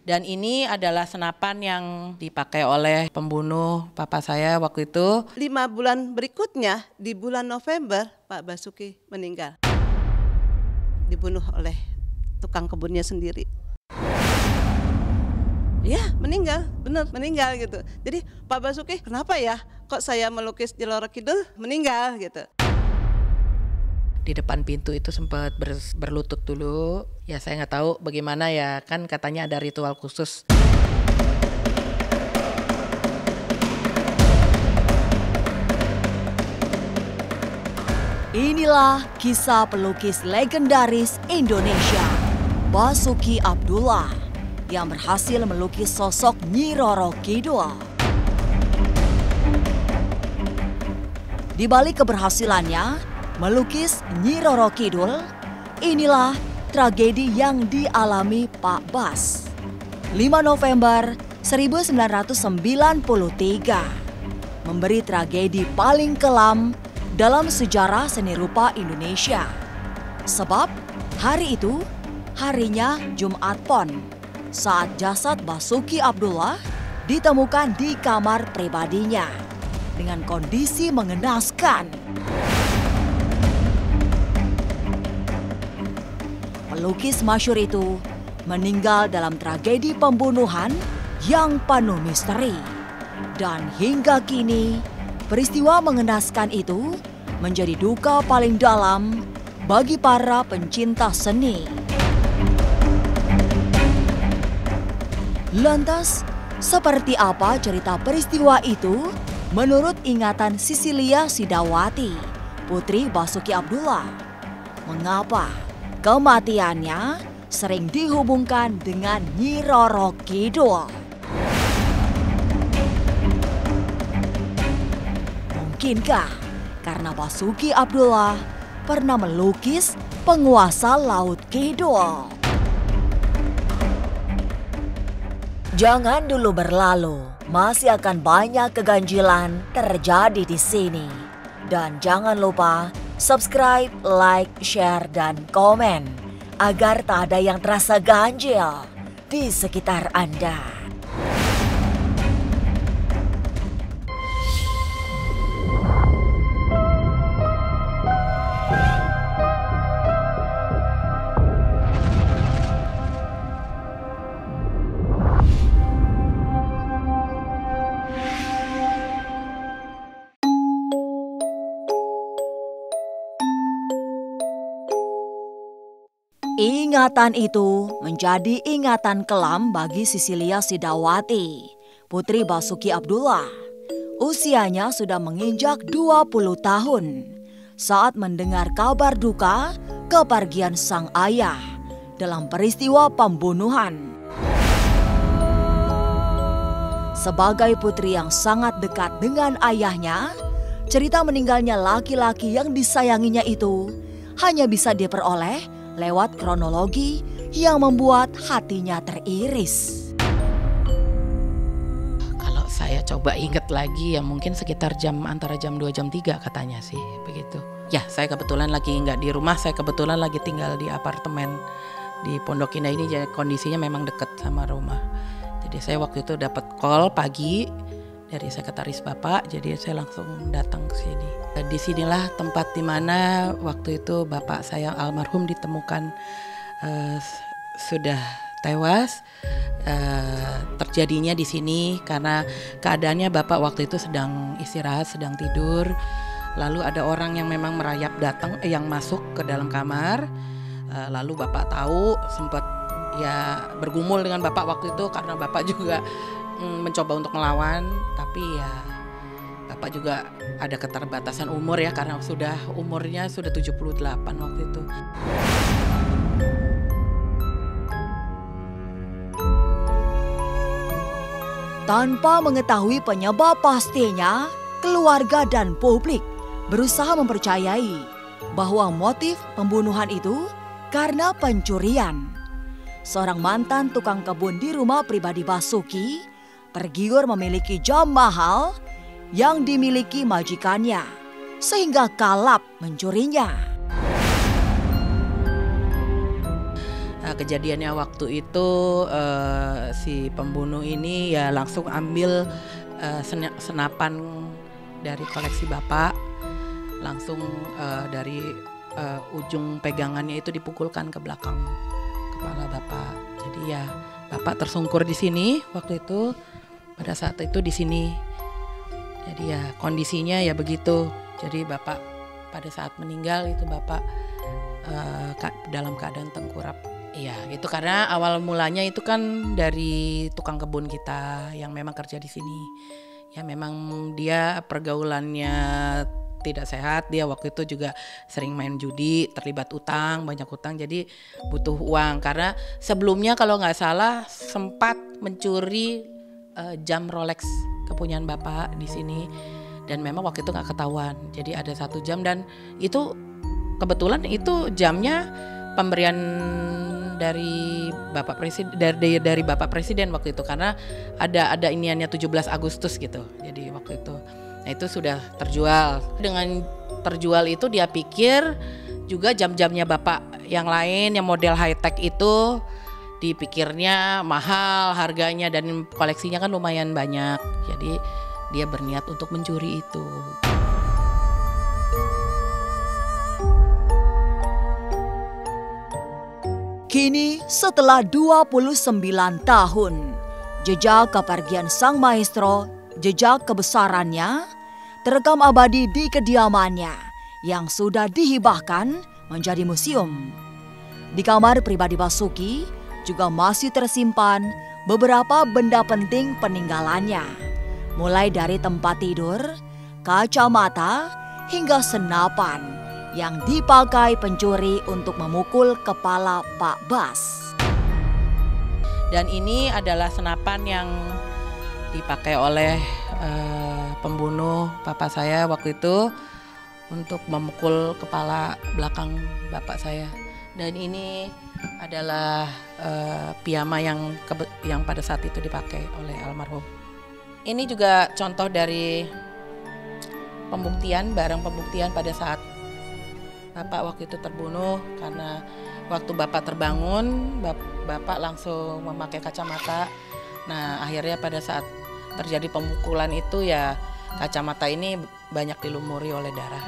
Dan ini adalah senapan yang dipakai oleh pembunuh papa saya waktu itu. 5 bulan berikutnya, di bulan November, Pak Basuki meninggal. Dibunuh oleh tukang kebunnya sendiri. Ya, meninggal, bener meninggal gitu. Jadi Pak Basuki, kenapa ya kok saya melukis Jelora Kidul meninggal gitu. Di depan pintu itu sempat berlutut dulu. Ya saya nggak tahu bagaimana ya, kan katanya ada ritual khusus. Inilah kisah pelukis legendaris Indonesia, Basuki Abdullah, yang berhasil melukis sosok Nyi Roro Kidul. Di balik keberhasilannya melukis Nyi Roro Kidul, inilah tragedi yang dialami Pak Bas. 5 November 1993 memberi tragedi paling kelam dalam sejarah seni rupa Indonesia. Sebab hari itu harinya Jumat Pon, saat jasad Basuki Abdullah ditemukan di kamar pribadinya dengan kondisi mengenaskan. Pelukis masyhur itu meninggal dalam tragedi pembunuhan yang penuh misteri. Dan hingga kini, peristiwa mengenaskan itu menjadi duka paling dalam bagi para pencinta seni. Lantas, seperti apa cerita peristiwa itu menurut ingatan Sisilia Sidawati, putri Basuki Abdullah? Mengapa kematiannya sering dihubungkan dengan Nyi Roro Kidul? Mungkinkah karena Basuki Abdullah pernah melukis penguasa Laut Kidul? Jangan dulu berlalu, masih akan banyak keganjilan terjadi di sini. Dan jangan lupa subscribe, like, share, dan komen agar tak ada yang terasa ganjil di sekitar Anda. Ingatan itu menjadi ingatan kelam bagi Sisilia Sidawati, putri Basuki Abdullah. Usianya sudah menginjak 20 tahun saat mendengar kabar duka kepergian sang ayah dalam peristiwa pembunuhan. Sebagai putri yang sangat dekat dengan ayahnya, cerita meninggalnya laki-laki yang disayanginya itu hanya bisa diperoleh lewat kronologi yang membuat hatinya teriris. Kalau saya coba ingat lagi ya mungkin sekitar antara jam 2 jam 3 katanya sih begitu. Ya saya kebetulan lagi nggak di rumah, saya kebetulan lagi tinggal di apartemen di Pondok Indah ini, jadi kondisinya memang dekat sama rumah. Jadi saya waktu itu dapat call pagi dari sekretaris Bapak, jadi saya langsung datang ke sini. Disinilah tempat di mana waktu itu Bapak saya almarhum ditemukan sudah tewas. Terjadinya di sini karena keadaannya Bapak waktu itu sedang istirahat, sedang tidur. Lalu ada orang yang memang merayap datang, yang masuk ke dalam kamar. Lalu Bapak tahu, sempat ya bergumul dengan Bapak waktu itu karena Bapak juga mencoba untuk melawan, tapi ya Bapak juga ada keterbatasan umur ya karena umurnya sudah 78 waktu itu. Tanpa mengetahui penyebab pastinya, keluarga dan publik berusaha mempercayai bahwa motif pembunuhan itu karena pencurian. Seorang mantan tukang kebun di rumah pribadi Basuki tergiur memiliki jam mahal yang dimiliki majikannya, sehingga kalap mencurinya. kejadiannya waktu itu si pembunuh ini ya langsung ambil senapan dari koleksi bapak, langsung dari ujung pegangannya itu dipukulkan ke belakang kepala bapak. Jadi ya bapak tersungkur di sini waktu itu, pada saat itu di sini. Jadi ya kondisinya ya begitu. Jadi bapak pada saat meninggal itu bapak dalam keadaan tengkurap. Iya, itu karena awal mulanya itu kan dari tukang kebun kita yang memang kerja di sini. Ya memang dia pergaulannya tidak sehat, dia waktu itu juga sering main judi, terlibat utang, banyak utang, jadi butuh uang. Karena sebelumnya kalau nggak salah sempat mencuri jam Rolex kepunyaan bapak di sini, dan memang waktu itu nggak ketahuan. Jadi ada 1 jam, dan itu kebetulan itu jamnya pemberian dari Bapak Presiden, dari Bapak Presiden waktu itu, karena ada iniannya 17 Agustus gitu. Jadi waktu itu, nah itu sudah terjual. Dengan terjual itu dia pikir juga jam-jamnya Bapak yang lain yang model high tech itu dipikirnya mahal harganya dan koleksinya kan lumayan banyak. Jadi dia berniat untuk mencuri itu. Kini setelah 29 tahun, jejak kepergian sang maestro, jejak kebesarannya, terekam abadi di kediamannya yang sudah dihibahkan menjadi museum. Di kamar pribadi Basuki juga masih tersimpan beberapa benda penting peninggalannya, mulai dari tempat tidur, kacamata, hingga senapan yang dipakai pencuri untuk memukul kepala Pak Bas. Dan ini adalah senapan yang dipakai oleh pembunuh papa saya waktu itu untuk memukul kepala belakang bapak saya. Dan ini adalah piyama yang pada saat itu dipakai oleh almarhum. Ini juga contoh dari pembuktian, barang pembuktian pada saat bapak waktu itu terbunuh, karena waktu bapak terbangun, bapak langsung memakai kacamata. Nah akhirnya pada saat terjadi pemukulan itu ya kacamata ini banyak dilumuri oleh darah.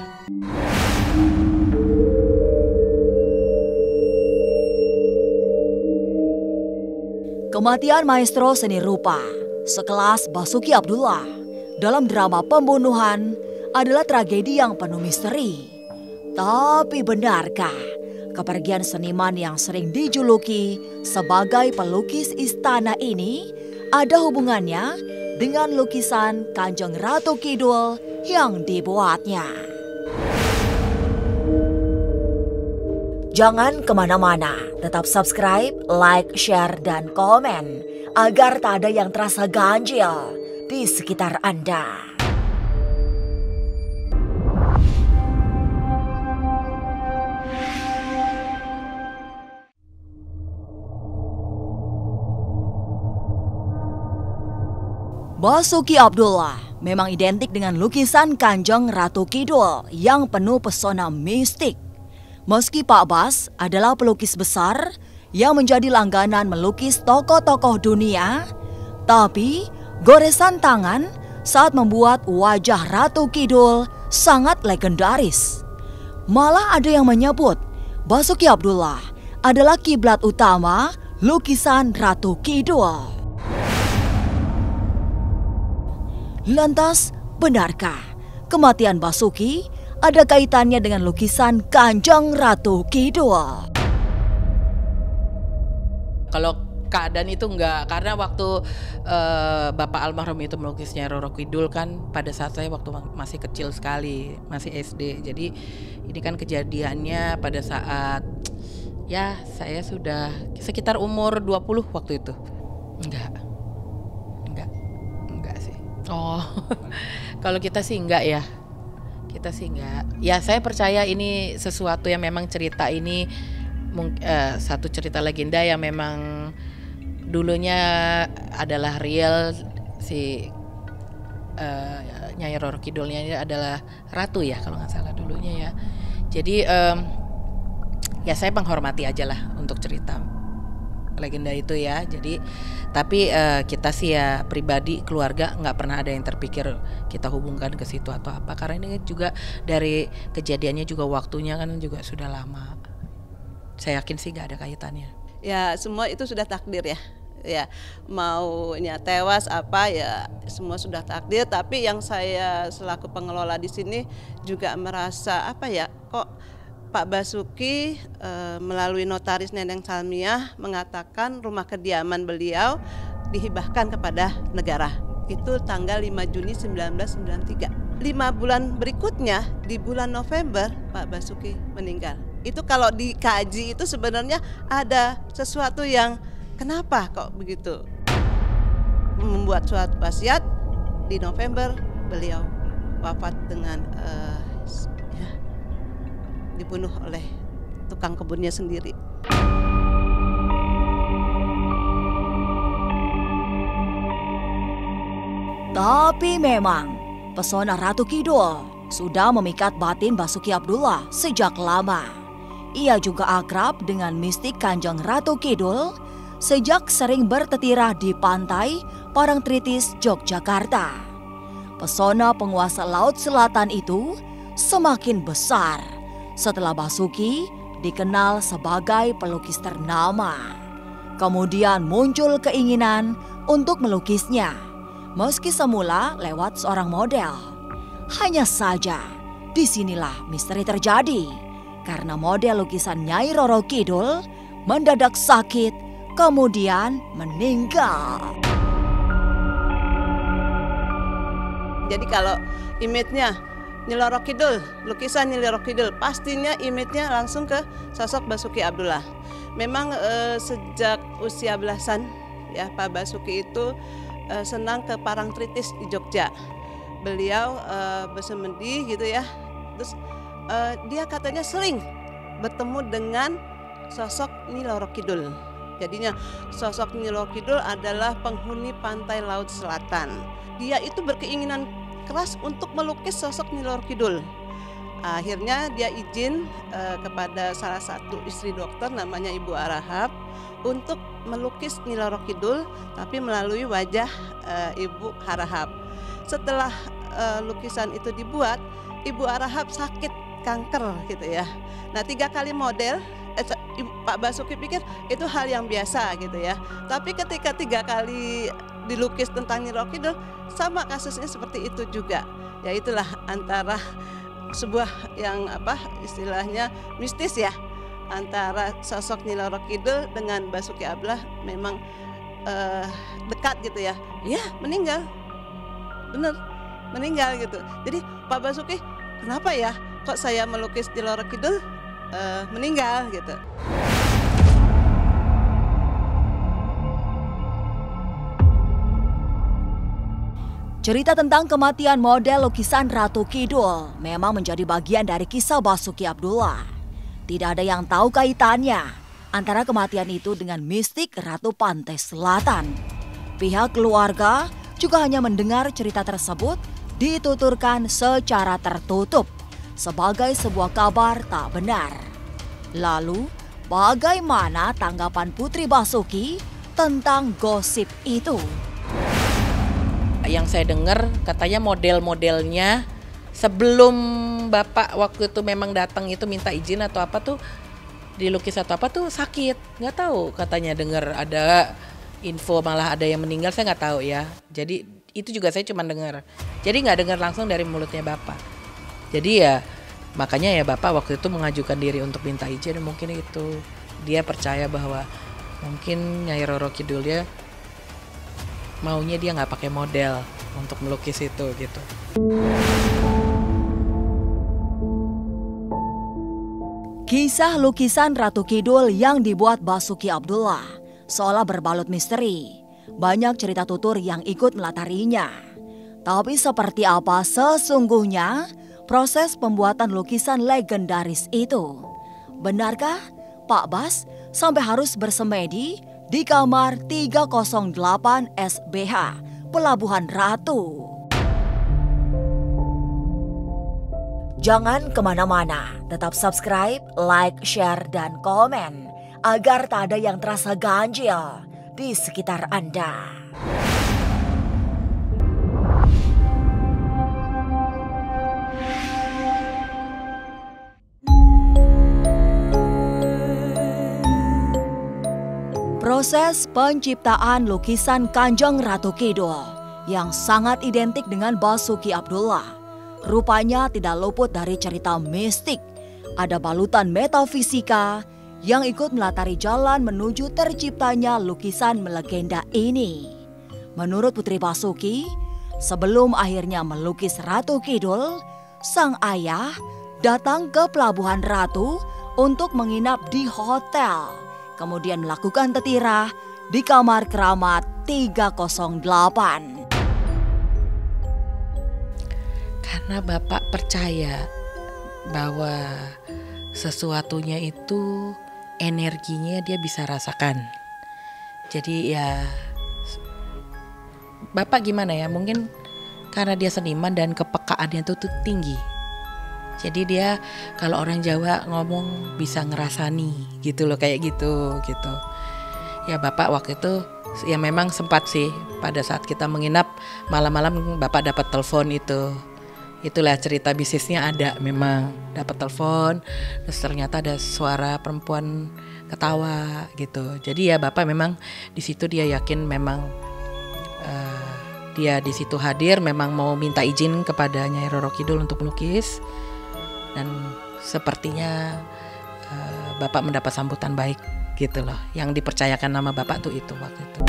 Kematian maestro seni rupa sekelas Basuki Abdullah dalam drama pembunuhan adalah tragedi yang penuh misteri. Tapi benarkah kepergian seniman yang sering dijuluki sebagai pelukis istana ini ada hubungannya dengan lukisan Kanjeng Ratu Kidul yang dibuatnya? Jangan kemana-mana, tetap subscribe, like, share, dan komen agar tak ada yang terasa ganjil di sekitar Anda. Basuki Abdullah memang identik dengan lukisan Kanjeng Ratu Kidul yang penuh pesona mistik. Meski Pak Bas adalah pelukis besar yang menjadi langganan melukis tokoh-tokoh dunia, tapi goresan tangan saat membuat wajah Ratu Kidul sangat legendaris. Malah ada yang menyebut Basuki Abdullah adalah kiblat utama lukisan Ratu Kidul. Lantas, benarkah kematian Basuki ada kaitannya dengan lukisan Kanjeng Ratu Kidul? Kalau keadaan itu enggak, karena waktu bapak almarhum itu melukisnya Roro Kidul kan pada saat saya waktu masih kecil sekali, masih SD. Jadi ini kan kejadiannya pada saat ya saya sudah sekitar umur 20 waktu itu. Enggak sih. Oh, kalau kita sih enggak ya. Kita sih enggak. Ya saya percaya ini sesuatu yang memang cerita ini satu cerita legenda yang memang dulunya adalah real. Si Nyai Roro Kidulnya ini adalah ratu ya kalau nggak salah dulunya ya. Jadi ya saya menghormati aja lah untuk cerita legenda itu ya. Jadi tapi kita sih ya pribadi keluarga nggak pernah ada yang terpikir kita hubungkan ke situ atau apa, karena ini juga dari kejadiannya juga waktunya kan juga sudah lama. Saya yakin sih nggak ada kaitannya. Ya semua itu sudah takdir ya. Ya maunya tewas apa ya semua sudah takdir. Tapi yang saya selaku pengelola di sini juga merasa apa ya, kok Pak Basuki melalui notaris Neneng Salmiah mengatakan rumah kediaman beliau dihibahkan kepada negara. Itu tanggal 5 Juni 1993. 5 bulan berikutnya di bulan November Pak Basuki meninggal. Itu kalau dikaji itu sebenarnya ada sesuatu yang kenapa kok begitu. Membuat suatu wasiat di November beliau wafat dengan dibunuh oleh tukang kebunnya sendiri. Tapi memang pesona Ratu Kidul sudah memikat batin Basuki Abdullah sejak lama. Ia juga akrab dengan mistik Kanjeng Ratu Kidul sejak sering bertetirah di pantai Parangtritis, Yogyakarta. Pesona penguasa Laut Selatan itu semakin besar setelah Basuki dikenal sebagai pelukis ternama. Kemudian muncul keinginan untuk melukisnya, meski semula lewat seorang model. Hanya saja, disinilah misteri terjadi, karena model lukisan Nyai Roro Kidul mendadak sakit, kemudian meninggal. Jadi kalau image-nya Nyi Roro Kidul, lukisan Nyi Roro Kidul, pastinya image-nya langsung ke sosok Basuki Abdullah. Memang sejak usia belasan ya Pak Basuki itu senang ke Parangtritis di Jogja. Beliau bersemedi gitu ya. Terus dia katanya sering bertemu dengan sosok Nyi Roro Kidul. Jadinya sosok Nyi Roro Kidul adalah penghuni pantai Laut Selatan. Dia itu berkeinginan keras untuk melukis sosok Nyi Roro Kidul. Akhirnya dia izin kepada salah satu istri dokter namanya Ibu Arahap untuk melukis Nyi Roro Kidul, tapi melalui wajah Ibu Arahap. Setelah lukisan itu dibuat, Ibu Arahap sakit kanker gitu ya. Nah 3 kali model, Pak Basuki pikir itu hal yang biasa gitu ya. Tapi ketika 3 kali dilukis tentang Nyi Roro Kidul, sama kasusnya seperti itu juga. Ya itulah antara sebuah yang istilahnya mistis ya, antara sosok Nyi Roro Kidul dengan Basuki Abdullah memang dekat gitu ya. Ya meninggal, bener meninggal gitu. Jadi Pak Basuki kenapa ya kok saya melukis Nyi Roro Kidul meninggal gitu. Cerita tentang kematian model lukisan Ratu Kidul memang menjadi bagian dari kisah Basuki Abdullah. Tidak ada yang tahu kaitannya antara kematian itu dengan mistik Ratu Pantai Selatan. Pihak keluarga juga hanya mendengar cerita tersebut dituturkan secara tertutup sebagai sebuah kabar tak benar. Lalu, bagaimana tanggapan Putri Basuki tentang gosip itu? Yang saya dengar katanya model-modelnya sebelum Bapak waktu itu memang datang itu minta izin atau apa tuh dilukis atau apa tuh sakit, nggak tahu, katanya dengar ada info malah ada yang meninggal, saya nggak tahu ya. Jadi itu juga saya cuma dengar, jadi nggak dengar langsung dari mulutnya Bapak. Jadi ya makanya ya Bapak waktu itu mengajukan diri untuk minta izin, mungkin itu dia percaya bahwa mungkin Nyai Roro Kidul dia maunya dia nggak pakai model untuk melukis itu gitu. Kisah lukisan Ratu Kidul yang dibuat Basuki Abdullah seolah berbalut misteri. Banyak cerita tutur yang ikut melatarinya. Tapi seperti apa sesungguhnya proses pembuatan lukisan legendaris itu? Benarkah Pak Bas sampai harus bersemedi di kamar 308 SBH Pelabuhan Ratu? Jangan kemana-mana, tetap subscribe, like, share, dan komen agar tak ada yang terasa ganjil di sekitar Anda. Proses penciptaan lukisan Kanjeng Ratu Kidul yang sangat identik dengan Basuki Abdullah rupanya tidak luput dari cerita mistik. Ada balutan metafisika yang ikut melatari jalan menuju terciptanya lukisan melegenda ini. Menurut Putri Basuki, sebelum akhirnya melukis Ratu Kidul, sang ayah datang ke Pelabuhan Ratu untuk menginap di hotel. Kemudian melakukan tetirah di kamar keramat 308. Karena Bapak percaya bahwa sesuatunya itu energinya dia bisa rasakan. Jadi ya Bapak gimana ya, mungkin karena dia seniman dan kepekaannya itu tuh tinggi. Jadi dia kalau orang Jawa ngomong bisa ngerasani gitu loh, kayak gitu. Ya Bapak waktu itu ya memang sempat sih pada saat kita menginap malam-malam Bapak dapat telepon itu. Itulah cerita bisnisnya ada, memang dapat telepon terus ternyata ada suara perempuan ketawa gitu. Jadi ya Bapak memang di situ dia yakin memang dia di situ hadir memang mau minta izin kepada Nyai Roro Kidul untuk melukis. Dan sepertinya Bapak mendapat sambutan baik gitu loh. Yang dipercayakan nama Bapak tuh itu waktu itu.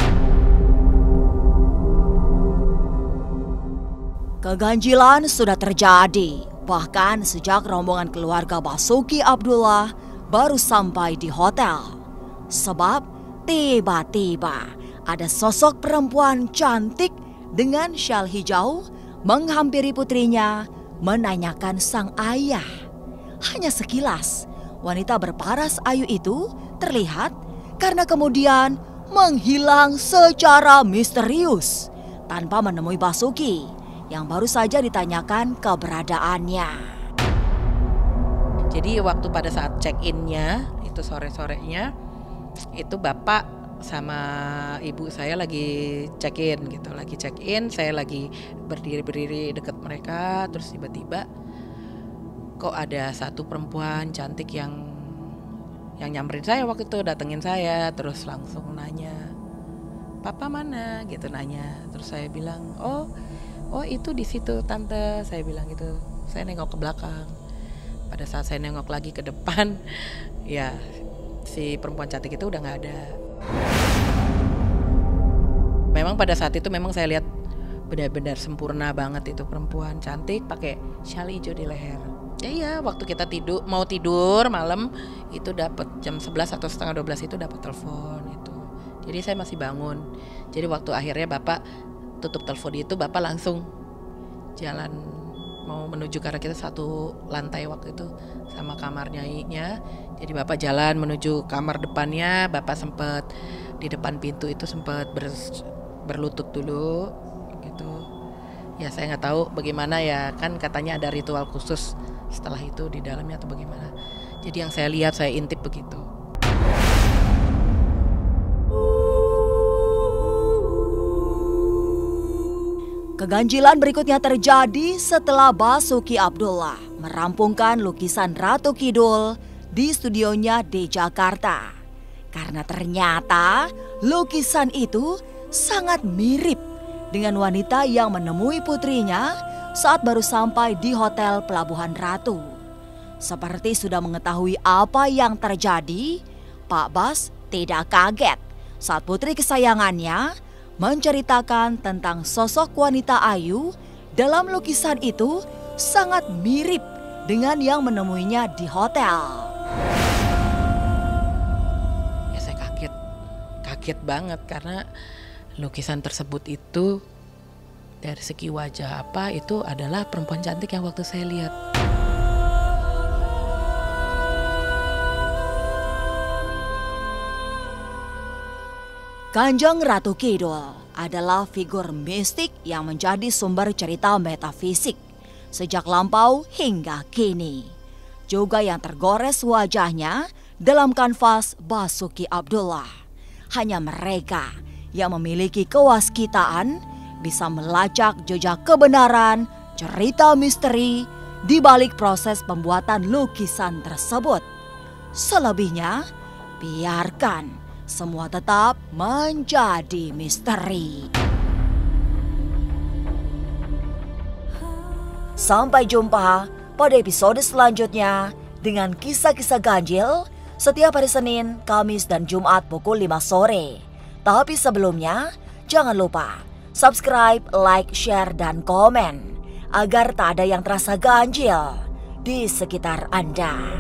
Keganjilan sudah terjadi. Bahkan sejak rombongan keluarga Basuki Abdullah baru sampai di hotel. Sebab tiba-tiba ada sosok perempuan cantik dengan syal hijau menghampiri putrinya, menanyakan sang ayah. Hanya sekilas, wanita berparas ayu itu terlihat karena kemudian menghilang secara misterius tanpa menemui Basuki yang baru saja ditanyakan keberadaannya. Jadi waktu pada saat check-in-nya, itu sore-sorenya, itu Bapak sama ibu saya lagi check-in gitu, saya lagi berdiri dekat mereka, terus tiba-tiba kok ada satu perempuan cantik yang nyamperin saya waktu itu, datengin saya, terus langsung nanya, "Papa mana?" gitu nanya. Terus saya bilang, "Oh itu di situ tante," saya bilang gitu. Saya nengok ke belakang. Pada saat saya nengok lagi ke depan, ya si perempuan cantik itu udah nggak ada. Memang pada saat itu memang saya lihat benar-benar sempurna banget itu perempuan cantik pakai syal hijau di leher. Ya iya, waktu kita mau tidur malam itu dapat jam 11 atau setengah 12 itu dapat telepon itu. Jadi saya masih bangun. Jadi waktu akhirnya Bapak tutup telepon itu, Bapak langsung jalan mau menuju, karena kita satu lantai waktu itu sama kamar nyainya. Jadi Bapak jalan menuju kamar depannya, Bapak sempat di depan pintu itu sempat berlutut dulu gitu. Ya saya nggak tahu bagaimana ya, kan katanya ada ritual khusus setelah itu di dalamnya atau bagaimana. Jadi yang saya lihat, saya intip begitu. Keganjilan berikutnya terjadi setelah Basuki Abdullah merampungkan lukisan Ratu Kidul di studionya di Jakarta. Karena ternyata lukisan itu sangat mirip dengan wanita yang menemui putrinya saat baru sampai di Hotel Pelabuhan Ratu. Seperti sudah mengetahui apa yang terjadi, Pak Bas tidak kaget saat putri kesayangannya menceritakan tentang sosok wanita ayu dalam lukisan itu sangat mirip dengan yang menemuinya di hotel. Ya saya kaget banget karena lukisan tersebut itu dari segi wajah apa itu adalah perempuan cantik yang waktu saya lihat. Kanjeng Ratu Kidul adalah figur mistik yang menjadi sumber cerita metafisik sejak lampau hingga kini. Juga yang tergores wajahnya dalam kanvas Basuki Abdullah. Hanya mereka yang memiliki kewaskitaan bisa melacak jejak kebenaran cerita misteri di balik proses pembuatan lukisan tersebut. Selebihnya, biarkan semua tetap menjadi misteri. Sampai jumpa pada episode selanjutnya dengan kisah-kisah ganjil setiap hari Senin, Kamis, dan Jumat pukul 5 sore. Tapi sebelumnya, jangan lupa subscribe, like, share, dan komen agar tak ada yang terasa ganjil di sekitar Anda.